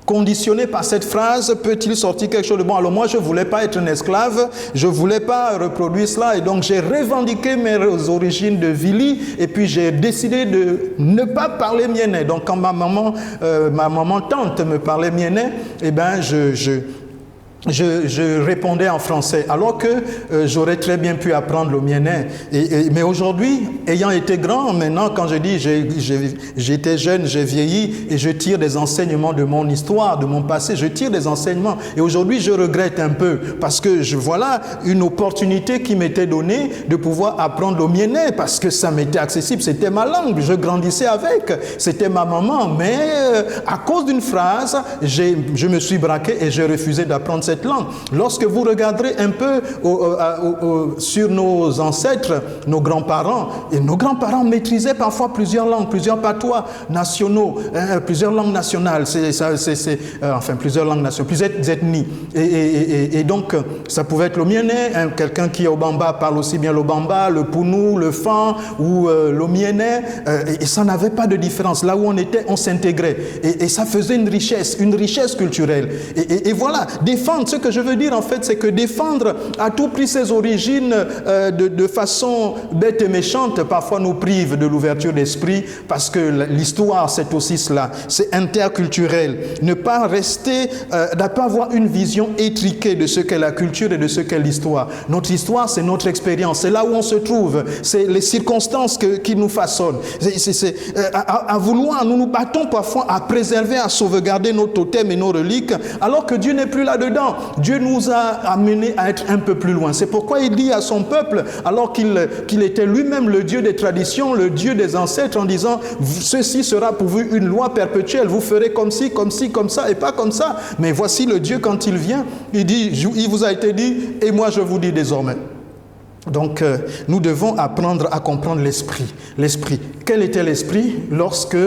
conditionné par cette phrase, peut-il sortir quelque chose de bon? Alors moi, je ne voulais pas être un esclave, je ne voulais pas reproduire cela, et donc j'ai revendiqué mes origines de Vili, et puis j'ai décidé de ne pas parler miénais. Donc quand ma maman tante me parlait miénais, eh bien je répondais en français, alors que j'aurais très bien pu apprendre le miénin. Mais aujourd'hui, ayant été grand, maintenant, quand je dis j'étais jeune, j'ai vieilli, et je tire des enseignements de mon histoire, de mon passé, je tire des enseignements. Et aujourd'hui, je regrette un peu, parce que voilà une opportunité qui m'était donnée de pouvoir apprendre le miénin, parce que ça m'était accessible, c'était ma langue, je grandissais avec, c'était ma maman. Mais à cause d'une phrase, je me suis braqué et j'ai refusé d'apprendre cette langue. Lorsque vous regarderez un peu sur nos ancêtres, nos grands-parents, et nos grands-parents maîtrisaient parfois plusieurs langues, plusieurs patois nationaux, plusieurs langues nationales, enfin plusieurs langues nationales, plusieurs ethnies. Et donc, ça pouvait être le miénais, quelqu'un qui est au Bamba parle aussi bien le Bamba, le Pounou, le Fan ou le miénais, et ça n'avait pas de différence. Là où on était, on s'intégrait. Et ça faisait une richesse culturelle. Et voilà, défendre, ce que je veux dire en fait, c'est que défendre à tout prix ses origines de façon bête et méchante, parfois nous prive de l'ouverture d'esprit, parce que l'histoire, c'est aussi cela, c'est interculturel. Ne pas rester, ne pas avoir une vision étriquée de ce qu'est la culture et de ce qu'est l'histoire. Notre histoire, c'est notre expérience, c'est là où on se trouve, c'est les circonstances qui nous façonnent. À vouloir, nous nous battons parfois à préserver, à sauvegarder nos totems et nos reliques, alors que Dieu n'est plus là-dedans. Dieu nous a amenés à être un peu plus loin. C'est pourquoi il dit à son peuple, alors qu'il était lui-même le Dieu des traditions, le Dieu des ancêtres, en disant, ceci sera pour vous une loi perpétuelle, vous ferez comme ci, comme ci, comme ça, et pas comme ça. Mais voici le Dieu, quand il vient, il dit, il vous a été dit, et moi je vous dis désormais. Donc, nous devons apprendre à comprendre l'esprit. L'esprit. Quel était l'esprit lorsque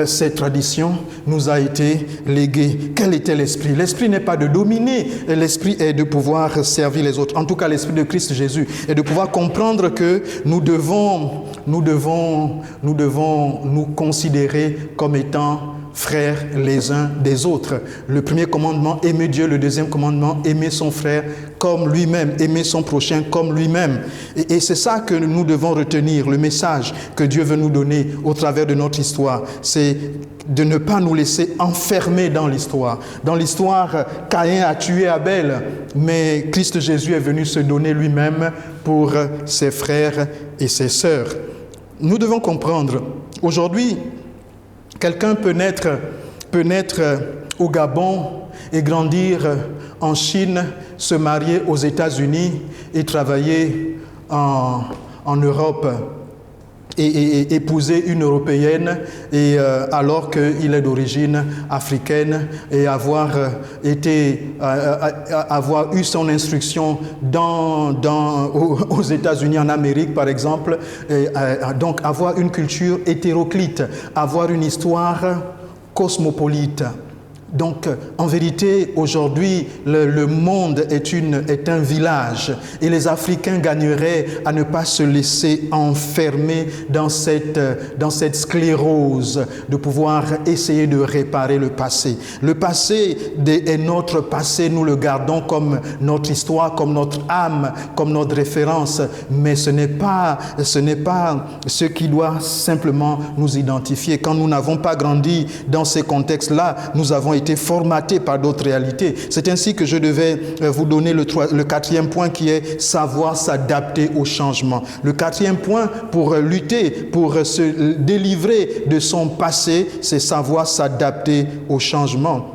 cette tradition nous a été léguée? Quel était l'esprit? L'esprit n'est pas de dominer, l'esprit est de pouvoir servir les autres. En tout cas, l'esprit de Christ Jésus est de pouvoir comprendre que nous devons nous considérer comme étant frères les uns des autres. Le premier commandement, aimer Dieu. Le deuxième commandement, aimer son frère comme lui-même, aimer son prochain comme lui-même. Et c'est ça que nous devons retenir, le message que Dieu veut nous donner au travers de notre histoire. C'est de ne pas nous laisser enfermer dans l'histoire. Dans l'histoire, Caïn a tué Abel, mais Christ Jésus est venu se donner lui-même pour ses frères et ses sœurs. Nous devons comprendre, aujourd'hui, quelqu'un peut naître au Gabon et grandir en Chine, se marier aux États-Unis et travailler en Europe et épouser une Européenne alors qu'il est d'origine africaine et avoir eu son instruction aux États-Unis, en Amérique par exemple, donc avoir une culture hétéroclite, avoir une histoire cosmopolite. Donc, en vérité, aujourd'hui, le monde est un village et les Africains gagneraient à ne pas se laisser enfermer dans cette sclérose de pouvoir essayer de réparer le passé. Le passé est notre passé, nous le gardons comme notre histoire, comme notre âme, comme notre référence, mais ce n'est pas ce qui doit simplement nous identifier. Quand nous n'avons pas grandi dans ces contextes-là, nous avons été formatés par d'autres réalités. C'est ainsi que je devais vous donner le 4e point qui est savoir s'adapter au changement. Le 4e point pour lutter, pour se délivrer de son passé, c'est savoir s'adapter au changement.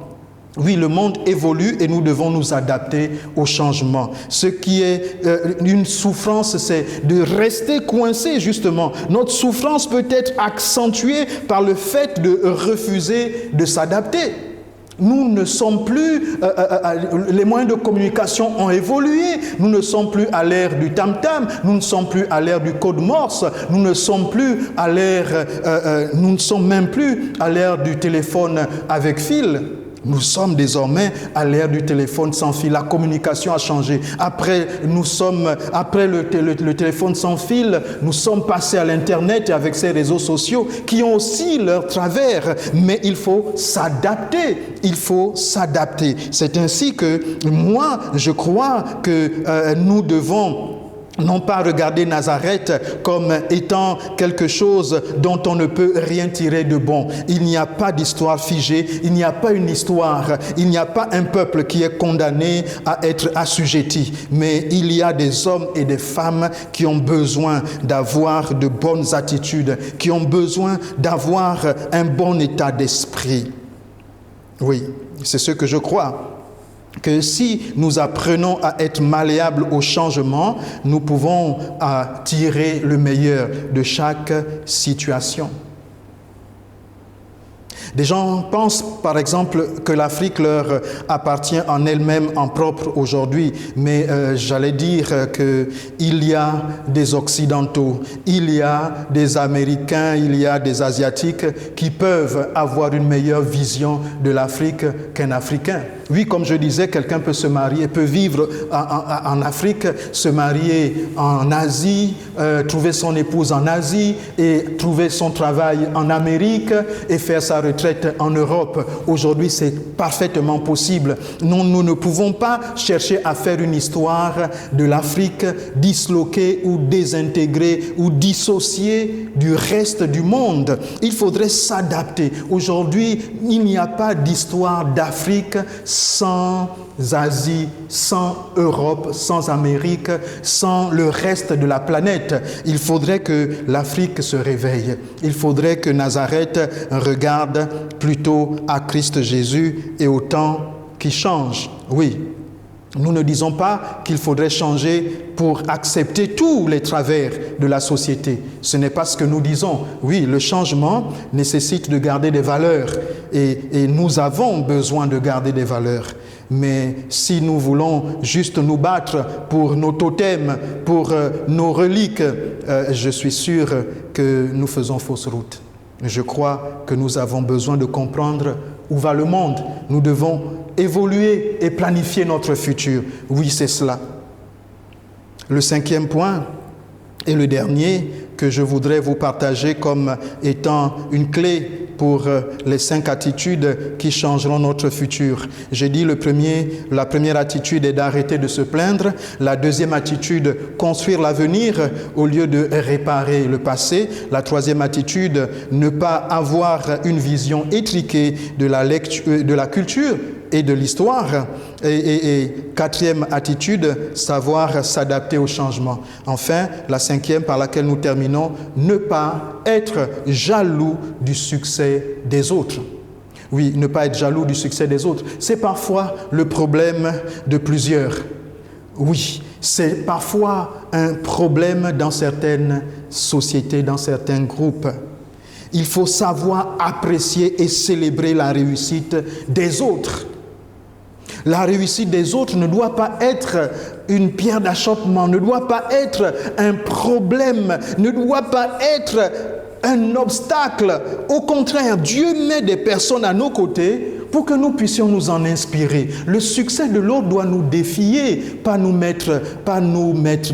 Oui, le monde évolue et nous devons nous adapter au changement. Ce qui est une souffrance, c'est de rester coincé, justement. Notre souffrance peut être accentuée par le fait de refuser de s'adapter. Nous ne sommes plus, les moyens de communication ont évolué, nous ne sommes plus à l'ère du tam-tam, nous ne sommes plus à l'ère du code Morse, nous ne sommes même plus à l'ère du téléphone avec fil. Nous sommes désormais à l'ère du téléphone sans fil. La communication a changé. Après le téléphone sans fil, nous sommes passés à l'Internet et avec ces réseaux sociaux qui ont aussi leur travers. Mais il faut s'adapter. Il faut s'adapter. C'est ainsi que moi, je crois que nous devons non pas regarder Nazareth comme étant quelque chose dont on ne peut rien tirer de bon. Il n'y a pas d'histoire figée, il n'y a pas une histoire, il n'y a pas un peuple qui est condamné à être assujetti. Mais il y a des hommes et des femmes qui ont besoin d'avoir de bonnes attitudes, qui ont besoin d'avoir un bon état d'esprit. Oui, c'est ce que je crois. Que si nous apprenons à être malléables au changement, nous pouvons tirer le meilleur de chaque situation. Des gens pensent, par exemple, que l'Afrique leur appartient en elle-même, en propre aujourd'hui, mais j'allais dire qu'il y a des Occidentaux, il y a des Américains, il y a des Asiatiques qui peuvent avoir une meilleure vision de l'Afrique qu'un Africain. Oui, comme je disais, quelqu'un peut se marier, peut vivre en Afrique, se marier en Asie, trouver son épouse en Asie et trouver son travail en Amérique et faire sa retraite en Europe. Aujourd'hui, c'est parfaitement possible. Nous ne pouvons pas chercher à faire une histoire de l'Afrique disloquée ou désintégrée ou dissociée du reste du monde. Il faudrait s'adapter. Aujourd'hui, il n'y a pas d'histoire d'Afrique sans Asie, sans Europe, sans Amérique, sans le reste de la planète. Il faudrait que l'Afrique se réveille. Il faudrait que Nazareth regarde plutôt à Christ Jésus et au temps qui change. Oui, nous ne disons pas qu'il faudrait changer pour accepter tous les travers de la société. Ce n'est pas ce que nous disons. Oui, le changement nécessite de garder des valeurs et nous avons besoin de garder des valeurs. Mais si nous voulons juste nous battre pour nos totems, pour nos reliques, je suis sûr que nous faisons fausse route. Je crois que nous avons besoin de comprendre où va le monde. Nous devons évoluer et planifier notre futur. Oui, c'est cela. Le 5e point et le dernier que je voudrais vous partager comme étant une clé pour les 5 attitudes qui changeront notre futur. J'ai dit la première attitude est d'arrêter de se plaindre. La deuxième attitude, construire l'avenir au lieu de réparer le passé. La troisième attitude, ne pas avoir une vision étriquée de la culture et de l'histoire. Et quatrième attitude, savoir s'adapter au changement. Enfin, la 5e par laquelle nous terminons, ne pas être jaloux du succès des autres. Oui, ne pas être jaloux du succès des autres. C'est parfois le problème de plusieurs. Oui, c'est parfois un problème dans certaines sociétés, dans certains groupes. Il faut savoir apprécier et célébrer la réussite des autres. La réussite des autres ne doit pas être une pierre d'achoppement, ne doit pas être un problème, ne doit pas être un obstacle. Au contraire, Dieu met des personnes à nos côtés pour que nous puissions nous en inspirer. Le succès de l'autre doit nous défier, pas nous mettre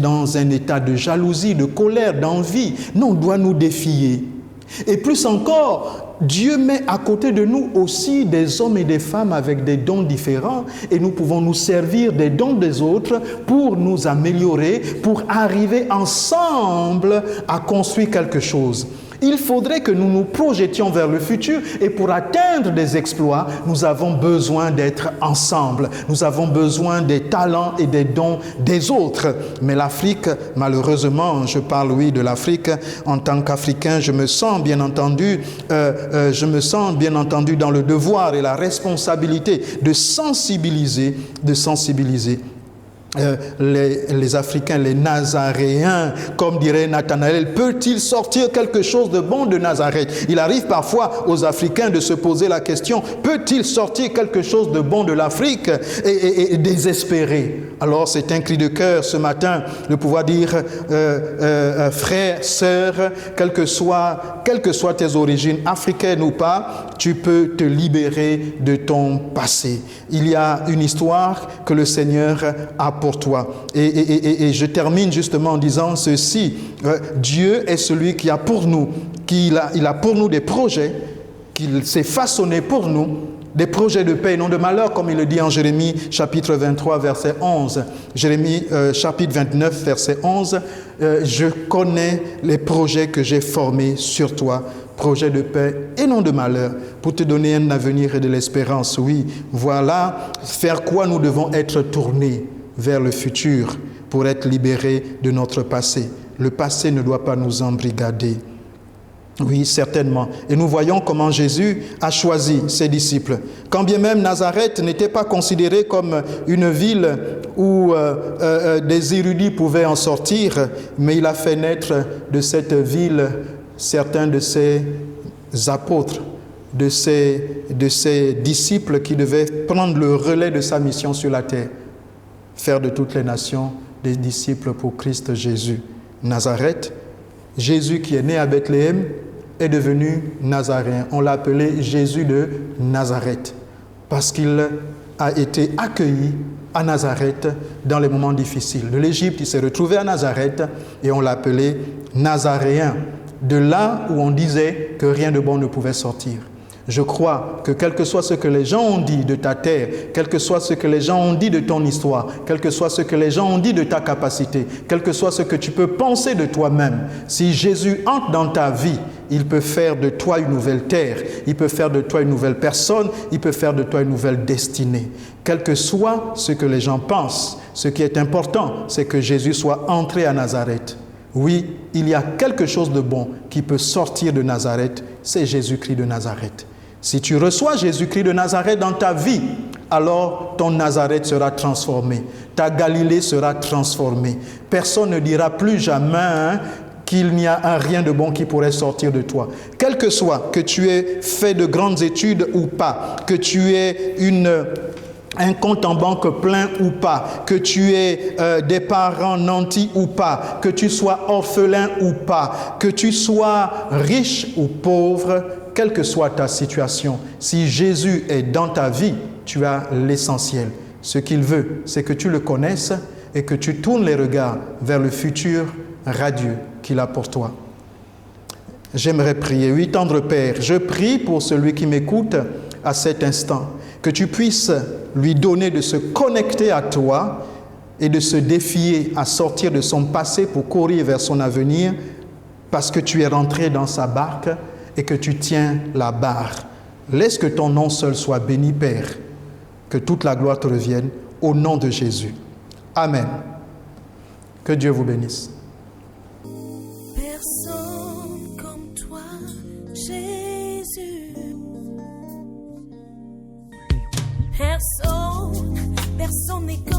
dans un état de jalousie, de colère, d'envie. Non, doit nous défier. Et plus encore, Dieu met à côté de nous aussi des hommes et des femmes avec des dons différents et nous pouvons nous servir des dons des autres pour nous améliorer, pour arriver ensemble à construire quelque chose. Il faudrait que nous nous projetions vers le futur et pour atteindre des exploits, nous avons besoin d'être ensemble. Nous avons besoin des talents et des dons des autres. Mais l'Afrique, malheureusement, je parle oui de l'Afrique, en tant qu'Africain, je me sens bien entendu dans le devoir et la responsabilité de sensibiliser les Africains, les Nazaréens, comme dirait Nathanaël, peut-il sortir quelque chose de bon de Nazareth? Il arrive parfois aux Africains de se poser la question, peut-il sortir quelque chose de bon de l'Afrique et désespérer? Alors c'est un cri de cœur ce matin de pouvoir dire, frères, sœurs, quelles que soient tes origines, africaines ou pas, tu peux te libérer de ton passé. Il y a une histoire que le Seigneur a pour toi. Et je termine justement en disant ceci. Dieu est celui qui a pour nous, il a pour nous des projets, qu'il s'est façonné pour nous, des projets de paix et non de malheur, comme il le dit en Jérémie chapitre 23, verset 11. Jérémie chapitre 29, verset 11. Je connais les projets que j'ai formés sur toi, projets de paix et non de malheur, pour te donner un avenir et de l'espérance. Oui, voilà vers quoi nous devons être tournés, vers le futur, pour être libérés de notre passé. Le passé ne doit pas nous embrigader. Oui, certainement. Et nous voyons comment Jésus a choisi ses disciples. Quand bien même Nazareth n'était pas considérée comme une ville où des érudits pouvaient en sortir, mais il a fait naître de cette ville certains de ses apôtres, de ses disciples qui devaient prendre le relais de sa mission sur la terre, faire de toutes les nations des disciples pour Christ Jésus. Nazareth, Jésus qui est né à Bethléem, est devenu Nazaréen. On l'a appelé Jésus de Nazareth parce qu'il a été accueilli à Nazareth dans les moments difficiles. De l'Égypte, il s'est retrouvé à Nazareth et on l'a appelé Nazaréen. De là où on disait que rien de bon ne pouvait sortir. Je crois que quel que soit ce que les gens ont dit de ta terre, quel que soit ce que les gens ont dit de ton histoire, quel que soit ce que les gens ont dit de ta capacité, quel que soit ce que tu peux penser de toi-même, si Jésus entre dans ta vie, il peut faire de toi une nouvelle terre, il peut faire de toi une nouvelle personne, il peut faire de toi une nouvelle destinée. Quel que soit ce que les gens pensent, ce qui est important, c'est que Jésus soit entré à Nazareth. Oui, il y a quelque chose de bon qui peut sortir de Nazareth, c'est Jésus-Christ de Nazareth. Si tu reçois Jésus-Christ de Nazareth dans ta vie, alors ton Nazareth sera transformé. Ta Galilée sera transformée. Personne ne dira plus jamais qu'il n'y a rien de bon qui pourrait sortir de toi. Quel que soit, que tu aies fait de grandes études ou pas, que tu aies un compte en banque plein ou pas, que tu aies des parents nantis ou pas, que tu sois orphelin ou pas, que tu sois riche ou pauvre, quelle que soit ta situation, si Jésus est dans ta vie, tu as l'essentiel. Ce qu'il veut, c'est que tu le connaisses et que tu tournes les regards vers le futur radieux qu'il a pour toi. J'aimerais prier. Oui, tendre Père, je prie pour celui qui m'écoute à cet instant, que tu puisses lui donner de se connecter à toi et de se défier à sortir de son passé pour courir vers son avenir, parce que tu es rentré dans sa barque et que tu tiens la barre. Laisse que ton nom seul soit béni, Père, que toute la gloire te revienne, au nom de Jésus. Amen. Que Dieu vous bénisse. Personne comme toi, Jésus. Personne n'est comme